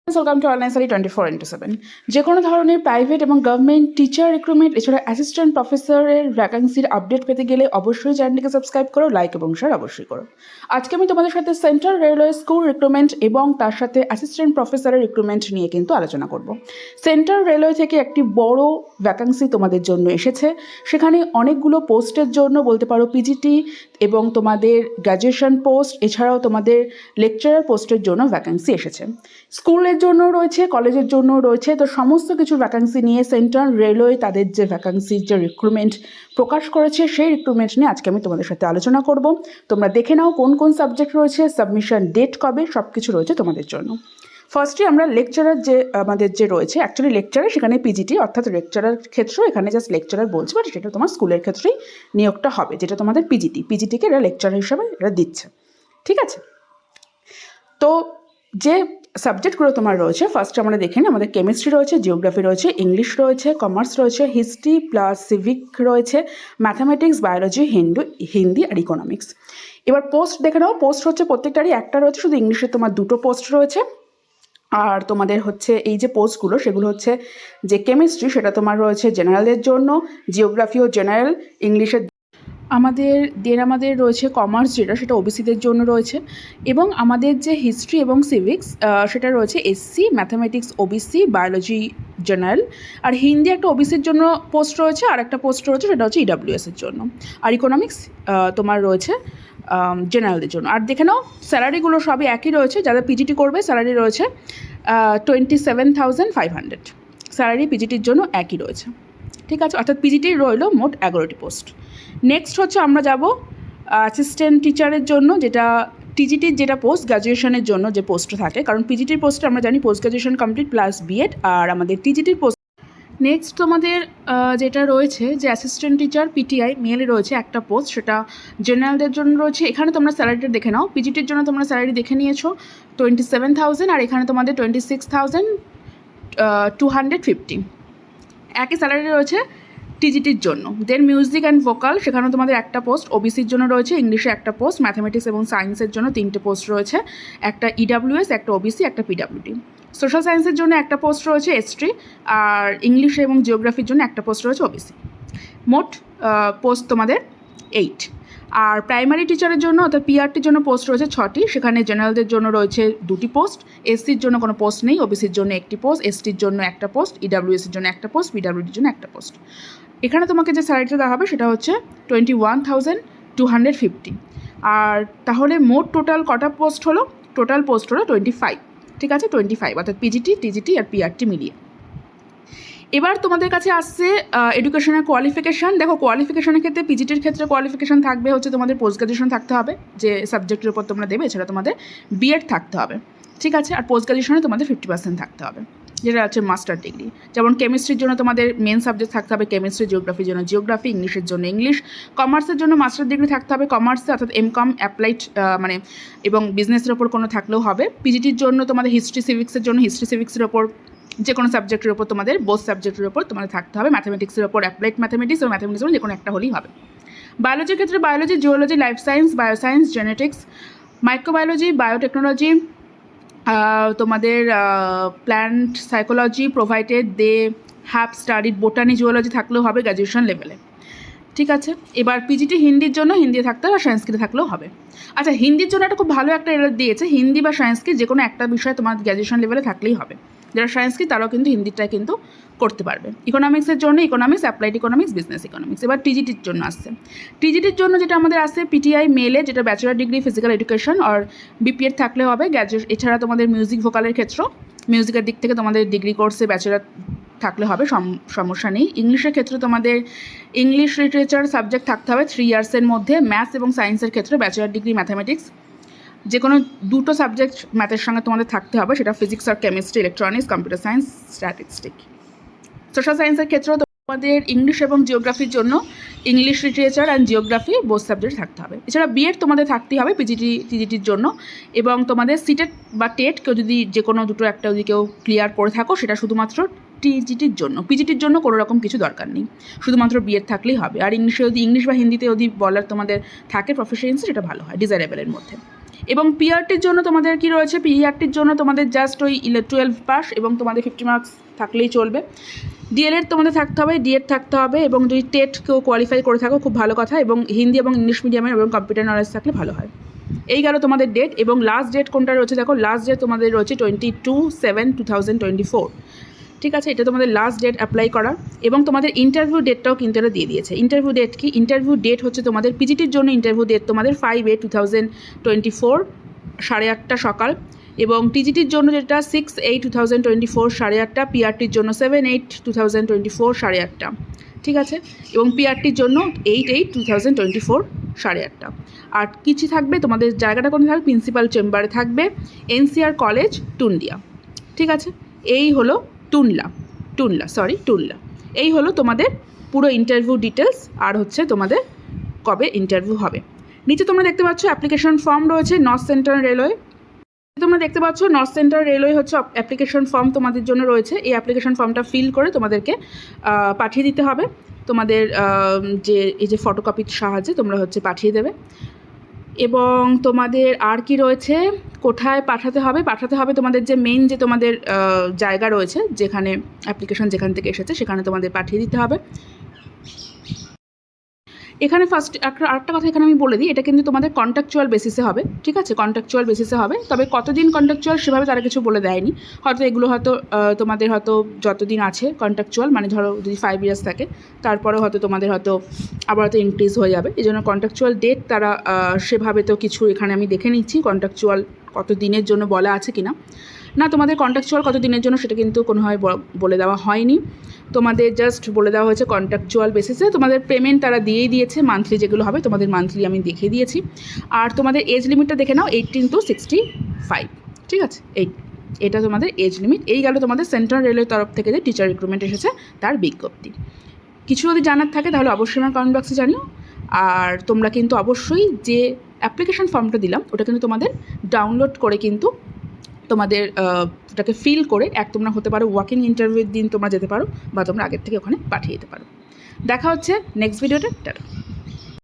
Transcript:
Welcome to online study 24/7। যে কোনো ধরনের প্রাইভেট এবং গভর্নমেন্ট টিচার রিক্রুটমেন্ট এছাড়া অ্যাসিস্ট্যান্ট প্রফেসরের ভ্যাকান্সির আপডেট পেতে গেলে অবশ্যই চ্যানেলটিকে সাবস্ক্রাইব করো, লাইক এবং শেয়ার অবশ্যই করো। আজকে আমি তোমাদের সাথে সেন্ট্রাল রেলওয়ে স্কুল রিক্রুটমেন্ট এবং তার সাথে অ্যাসিস্ট্যান্ট প্রফেসরের রিক্রুটমেন্ট নিয়ে কিন্তু আলোচনা করব। সেন্ট্রাল রেলওয়ে থেকে একটি বড় ভ্যাকান্সি তোমাদের জন্য এসেছে। সেখানে অনেকগুলো পোস্টের জন্য বলতে পারো পিজিটি এবং তোমাদের গ্র্যাজুয়েশন পোস্ট এছাড়াও তোমাদের লেকচারার পোস্টের জন্য ভ্যাকান্সি এসেছে। স্কুলের জন্য রয়েছে, কলেজের জন্য রয়েছে, তো সমস্ত কিছু ভ্যাকান্সি নিয়ে সেন্ট্রাল রেলওয়ে তাদের যে ভ্যাকান্সির যে রিক্রুটমেন্ট প্রকাশ করেছে সেই রিক্রুটমেন্ট নিয়ে আজকে আমি তোমাদের সাথে আলোচনা করব। তোমরা দেখে নাও কোন কোন সাবজেক্ট রয়েছে, সাবমিশন ডেট কবে, সব কিছু রয়েছে তোমাদের জন্য। ফার্স্টে আমরা লেকচারার যে আমাদের যে রয়েছে, অ্যাকচুয়ালি লেকচারার সেখানে পিজিটি অর্থাৎ লেকচারার ক্ষেত্রেও এখানে জাস্ট লেকচারার বলছে, বাট সেটা তোমার স্কুলের ক্ষেত্রেই নিয়োগটা হবে, যেটা তোমাদের পিজিটিকে এরা লেকচারার হিসাবে এরা দিচ্ছে। ঠিক আছে, তো যে সাবজেক্টগুলো তোমার রয়েছে ফার্স্টে আমরা দেখে নিই। আমাদের কেমিস্ট্রি রয়েছে, জিওগ্রাফি রয়েছে, ইংলিশ রয়েছে, কমার্স রয়েছে, হিস্ট্রি প্লাস সিভিক রয়েছে, ম্যাথামেটিক্স, বায়োলজি, হিন্দি আর ইকোনমিক্স। এবার পোস্ট দেখে নাও। পোস্ট হচ্ছে প্রত্যেকটারই একটা রয়েছে, শুধু ইংলিশে তোমার দুটো পোস্ট রয়েছে। আর তোমাদের হচ্ছে এই যে পোস্টগুলো সেগুলো হচ্ছে যে কেমিস্ট্রি সেটা তোমার রয়েছে জেনারেলের জন্য, জিওগ্রাফি ও জেনারেল ইংলিশের আমাদের রয়েছে কমার্স যেটা সেটা ওবিসিদের জন্য রয়েছে, এবং আমাদের যে হিস্ট্রি এবং সিভিক্স সেটা রয়েছে SC, mathematics OBC, biology general, আর হিন্দি একটা ওবিসির জন্য পোস্ট রয়েছে, আর একটা পোস্ট রয়েছে সেটা হচ্ছে ইডাব্লিউএসের জন্য, আর ইকোনমিক্স তোমার রয়েছে জেনারেলদের জন্য। আর দেখে নাও স্যালারিগুলো সবই একই রয়েছে। যারা পিজিটি করবে স্যালারি রয়েছে 27,500। স্যালারি পিজিটির জন্য একই রয়েছে। ঠিক আছে, অর্থাৎ পিজিটির রইল মোট 11টি পোস্ট। নেক্সট হচ্ছে আমরা যাব অ্যাসিস্ট্যান্ট টিচারের জন্য, যেটা টিজিটির যেটা পোস্ট গ্র্যাজুয়েশনের জন্য যে পোস্ট থাকে, কারণ পিজিটির পোস্টে আমরা জানি post graduation complete plus BEd, আর আমাদের টিজিটির পোস্ট। নেক্সট তোমাদের যেটা রয়েছে যে অ্যাসিস্ট্যান্ট টিচার পিটিআই মেলে রয়েছে একটা পোস্ট, সেটা জেনারেলদের জন্য রয়েছে। এখানে তোমরা স্যালারিটা দেখে নাও। পিজিটির জন্য তোমরা স্যালারি দেখে নিয়েছো 27,000, আর এখানে তোমাদের 26,250। একই স্যালারি রয়েছে টিজিটির জন্য। দেন মিউজিক অ্যান্ড ভোকাল, সেখানেও তোমাদের একটা পোস্ট ওবিসির জন্য রয়েছে, ইংলিশে একটা পোস্ট, ম্যাথামেটিক্স এবং সায়েন্সের জন্য 3টে পোস্ট রয়েছে, একটা ইডাব্লিউএস, একটা ওবিসি, একটা পিডাব্লিউডি। সোশ্যাল সায়েন্সের জন্য একটা পোস্ট রয়েছে এসটি, আর ইংলিশে এবং জিওগ্রাফির জন্য একটা পোস্ট রয়েছে ওবিসি। মোট পোস্ট তোমাদের 8। আর প্রাইমারি টিচারের জন্য অর্থাৎ পিআরটির জন্য পোস্ট রয়েছে 6টি। সেখানে জেনারেলদের জন্য রয়েছে 2টি পোস্ট, এসসির জন্য কোনো পোস্ট নেই, ওবিসির জন্য একটি পোস্ট, এসটির জন্য একটা পোস্ট, ইডাব্লিউএসের জন্য একটা পোস্ট, পিডাব্লিউডির জন্য একটা পোস্ট। এখানে তোমাকে যে স্যালারিটা দেওয়া হবে সেটা হচ্ছে 21,250। আর তাহলে মোট টোটাল কটা পোস্ট হলো? টোটাল পোস্ট হলো 25। ঠিক আছে, 25, অর্থাৎ পিজিটি, টিজিটি আর পিআরটি মিলিয়ে। এবার তোমাদের কাছে আসছে এডুকেশনের কোয়ালিফিকেশান। দেখো, কোয়ালিফিকেশনের ক্ষেত্রে পিজিটির ক্ষেত্রে কোয়ালিফিকেশান থাকবে হচ্ছে তোমাদের পোস্ট গ্র্যাজুয়েশন থাকতে হবে, যে সাবজেক্টের উপর তোমরা দেবে, এছাড়া তোমাদের বিএড থাকতে হবে। ঠিক আছে, আর পোস্ট গ্র্যাজুয়েশনে তোমাদের 50% থাকতে হবে, যেটা আছে মাস্টার ডিগ্রি। যেমন কেমিস্ট্রির জন্য তোমাদের মেন সাবজেক্ট থাকতে হবে কেমিস্ট্রি, জিওগ্রাফির জন্য জিওগ্রাফি, ইংলিশের জন্য ইংলিশ, কমার্সের জন্য মাস্টার ডিগ্রি থাকতে হবে কমার্সে, অর্থাৎ এমকম অ্যাপ্লাইড মানে এবং বিজনেসের ওপর কোনো থাকলেও হবে। পিজিটির জন্য তোমাদের হিস্ট্রি সিভিক্সের জন্য হিস্ট্রি সিভিক্সের ওপর যে কোনো সাবজেক্টের ওপর তোমাদের বোথ সাবজেক্টের ওপর তোমাদের থাকতে হবে। ম্যাথামেটিক্সের ওপর অ্যাপ্লাইড ম্যাথামেটিক্স এবং ম্যাথামেটিক্সের যে কোনো একটা হলেই হবে। বায়োলজির ক্ষেত্রে biology, geology, life science, bioscience, genetics, microbiology, biotechnology, তোমাদের plant psychology provided they have studied botany, zoology থাকলেও হবে গ্র্যাজুয়েশন লেভেলে। ঠিক আছে, এবার পিজিটি হিন্দির জন্য হিন্দি থাকতে হবে, সংস্কৃত থাকলেও হবে। আচ্ছা, হিন্দির জন্য একটা খুব ভালো একটা এরা দিয়েছে, হিন্দি বা সংস্কৃত যে কোনো একটা বিষয় তোমার গ্র্যাজুয়েশন লেভেলে থাকলেই হবে। যারা সংস্কৃত তারাও কিন্তু হিন্দিটা কিন্তু করতে পারবে। ইকোনমিক্সের জন্য economics, applied economics, business economics. এবার টিজিটির জন্য আসছে। টিজিটির জন্য যেটা আমাদের আসছে পিটিআই মেলে, যেটা ব্যাচেলার ডিগ্রি ফিজিক্যাল এডুকেশন আর বিপিএড থাকলে হবে। এছাড়া তোমাদের মিউজিক ভোকালের ক্ষেত্রেও মিউজিকের দিক থেকে তোমাদের ডিগ্রি কোর্সে ব্যাচেলার থাকলে হবে, সমস্যা নেই। ইংলিশের ক্ষেত্রে তোমাদের ইংলিশ লিটারেচার সাবজেক্ট থাকতে হবে 3 ইয়ার্সের মধ্যে। ম্যাথস এবং সায়েন্সের ক্ষেত্রে ব্যাচেলার ডিগ্রি ম্যাথামেটিক্স, যে কোনো দুটো সাবজেক্ট ম্যাথের সঙ্গে তোমাদের থাকতে হবে, সেটা ফিজিক্স আর chemistry, electronics, computer science, statistic. Social সায়েন্সের ক্ষেত্রেও তোমাদের ইংলিশ এবং জিওগ্রাফির জন্য English literature and geography both subject থাকতে হবে। এছাড়া বিএড তোমাদের থাকতেই হবে টিজিটির জন্য, এবং তোমাদের সিটেট বা টেট কেউ যদি যে কোনো দুটো একটা যদি কেউ ক্লিয়ার করে থাকো, সেটা শুধুমাত্র টিজিটির জন্য। পিজিটির জন্য কোনো রকম কিছু দরকার নেই, শুধুমাত্র বিএড থাকলেই হবে। আর ইংলিশে যদি ইংলিশ বা হিন্দিতে যদি বলার তোমাদের থাকে প্রফিসিয়েন্সি, সেটা ভালো হয় ডিজায়ারেবলের মধ্যে। এবং পিআরটির জন্য তোমাদের কি রয়েছে, পিআরটির জন্য তোমাদের জাস্ট ওই 12 পাস এবং তোমাদের 50 মার্কস থাকলেই চলবে। ডিএলএড তোমাদের থাকতে হবে, ডিএড থাকতে হবে, এবং যদি টেট কেউ কোয়ালিফাই করে থাকো খুব ভালো কথা, এবং হিন্দি এবং ইংলিশ মিডিয়ামের এবং কম্পিউটার নলেজ থাকলে ভালো হয়। এই গেল তোমাদের ডেট। এবং লাস্ট ডেট কোনটা রয়েছে দেখো, লাস্ট ডেট তোমাদের রয়েছে 22/7/2024। ঠিক আছে, এটা তোমাদের লাস্ট ডেট অ্যাপ্লাই করার। এবং তোমাদের ইন্টারভিউ ডেটটাও কিন্তু এটা দিয়ে দিয়েছে। ইন্টারভিউ ডেট কি, ইন্টারভিউ ডেট হচ্ছে তোমাদের পিজিটির জন্য ইন্টারভিউ ডেট তোমাদের 5/8/2024 8:30 সকাল, এবং টিজিটির জন্য যেটা 6/8/2024 8:30, পিআরটির জন্য 7/8/2024 8:30। ঠিক আছে, এবং পিআরটির জন্য 8/8/2024 8:30। আর কিছু থাকবে তোমাদের জায়গাটা কোথায় থাকবে, প্রিন্সিপাল চেম্বারে থাকবে, এনসিআর কলেজ টুন্ডিয়া। ঠিক আছে, এই হলো টুনলা। এই হলো তোমাদের পুরো ইন্টারভিউ ডিটেলস, আর হচ্ছে তোমাদের কবে ইন্টারভিউ হবে। নিচে তোমরা দেখতে পাচ্ছ অ্যাপ্লিকেশন ফর্ম রয়েছে নর্থ সেন্ট্রাল রেলওয়ে। তোমরা দেখতে পাচ্ছ নর্থ সেন্ট্রাল রেলওয়ে হচ্ছে অ্যাপ্লিকেশন ফর্ম তোমাদের জন্য রয়েছে। এই অ্যাপ্লিকেশন ফর্মটা ফিল করে তোমাদেরকে পাঠিয়ে দিতে হবে। তোমাদের যে এই যে ফটোকপির সাহায্যে তোমরা হচ্ছে পাঠিয়ে দেবে। এবং তোমাদের আর কি রয়েছে, কোথায় পাঠাতে হবে তোমাদের যে মেইন যে তোমাদের জায়গা রয়েছে, যেখানে অ্যাপ্লিকেশন যেখান থেকে এসেছে সেখানে তোমাদের পাঠিয়ে দিতে হবে। এখানে ফার্স্ট আরেকটা কথা এখানে আমি বলে দিই, এটা কিন্তু তোমাদের কন্ট্রাকচুয়াল বেসিসে হবে। ঠিক আছে, কন্ট্রাকচুয়াল বেসিসে হবে, তবে কতদিন কন্ট্রাকচুয়াল সেভাবে তারা কিছু বলে দেয়নি। হয়তো এগুলো হয়তো তোমাদের হয়তো যতদিন আছে কন্ট্রাকচুয়াল, মানে ধরো যদি 5 ইয়ার্স থাকে, তারপরে হয়তো তোমাদের হয়তো আবার হয়তো ইনক্রিজ হয়ে যাবে। এই জন্য কন্ট্রাকচুয়াল ডেট তারা সেভাবে তো কিছু এখানে আমি দেখে নিচ্ছি কন্ট্রাকচুয়াল কত দিনের জন্য বলা আছে কি না। না, তোমাদের কন্ট্রাকচুয়াল কত দিনের জন্য সেটা কিন্তু কোনোভাবে বলে দেওয়া হয়নি। তোমাদের জাস্ট বলে দেওয়া হয়েছে কন্ট্রাকচুয়াল বেসিসে। তোমাদের পেমেন্ট তারা দিয়েই দিয়েছে, মান্থলি যেগুলো হবে তোমাদের মান্থলি আমি দেখিয়ে দিয়েছি। আর তোমাদের এজ লিমিটটা দেখে নাও, 18 to 65। ঠিক আছে, এটা তোমাদের এজ লিমিট। এই গেল তোমাদের সেন্ট্রাল রেলওয়ের তরফ থেকে যে টিচার রিক্রুটমেন্ট এসেছে তার বিজ্ঞপ্তি। কিছু যদি জানার থাকে তাহলে অবশ্যই আমার কমেন্ট বক্সে জানিও। আর তোমরা কিন্তু অবশ্যই যে অ্যাপ্লিকেশন ফর্মটা দিলাম ওটা কিন্তু তোমাদের ডাউনলোড করে কিন্তু তোমাদের ওটাকে ফিল করে তোমরা হতে পারো ওয়াকিং ইন্টারভিউর দিন তোমরা যেতে পারো, বা তোমরা আগের থেকে ওখানে পাঠিয়ে দিতে পারো। দেখা হচ্ছে নেক্সট ভিডিওতে। টাটা।